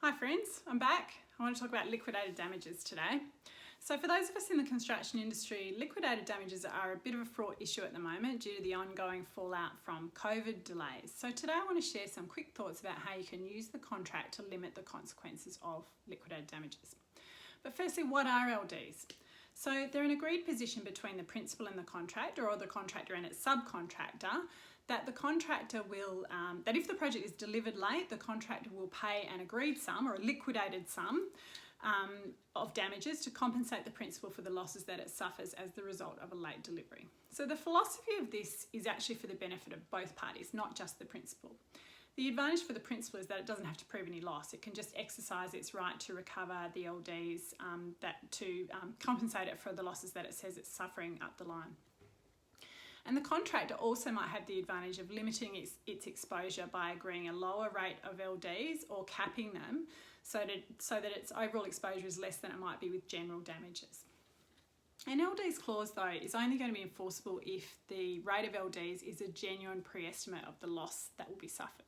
Hi friends, I'm back. I want to talk about liquidated damages today. So for those of us in the construction industry, liquidated damages are a bit of a fraught issue at the moment due to the ongoing fallout from COVID delays. So today I want to share some quick thoughts about how you can use the contract to limit the consequences of liquidated damages. But firstly, what are LDs? So they're an agreed position between the principal and the contractor, or the contractor and its subcontractor, that the contractor will, that if the project is delivered late, the contractor will pay an agreed sum or a liquidated sum of damages to compensate the principal for the losses that it suffers as the result of a late delivery. So the philosophy of this is actually for the benefit of both parties, not just the principal. The advantage for the principal is that it doesn't have to prove any loss. It can just exercise its right to recover the LDs to compensate it for the losses that it says it's suffering up the line. And the contractor also might have the advantage of limiting its exposure by agreeing a lower rate of LDs or capping them so that its overall exposure is less than it might be with general damages. An LDs clause, though, is only going to be enforceable if the rate of LDs is a genuine pre-estimate of the loss that will be suffered.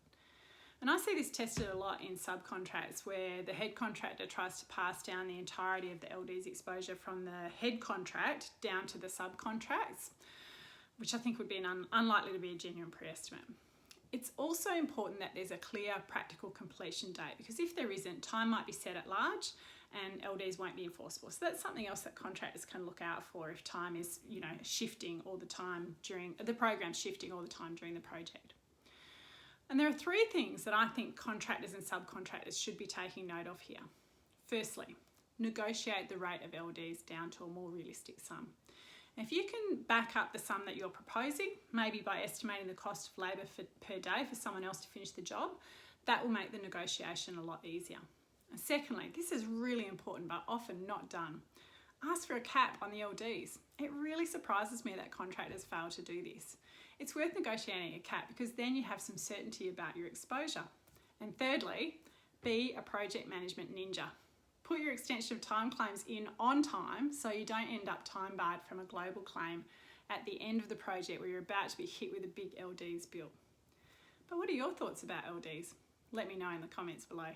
And I see this tested a lot in subcontracts where the head contractor tries to pass down the entirety of the LDs exposure from the head contract down to the subcontracts, which I think would be unlikely to be a genuine pre-estimate. It's also important that there's a clear practical completion date, because if there isn't, time might be set at large and LDs won't be enforceable. So that's something else that contractors can look out for if time is, shifting all the time during the program's shifting all the time during the project. And there are three things that I think contractors and subcontractors should be taking note of here. Firstly, negotiate the rate of LDs down to a more realistic sum. If you can back up the sum that you're proposing, maybe by estimating the cost of labour per day for someone else to finish the job, that will make the negotiation a lot easier. And secondly, this is really important but often not done. Ask for a cap on the LDs. It really surprises me that contractors fail to do this. It's worth negotiating a cap because then you have some certainty about your exposure. And thirdly, be a project management ninja. Put your extension of time claims in on time so you don't end up time barred from a global claim at the end of the project where you're about to be hit with a big LDs bill. But what are your thoughts about LDs? Let me know in the comments below.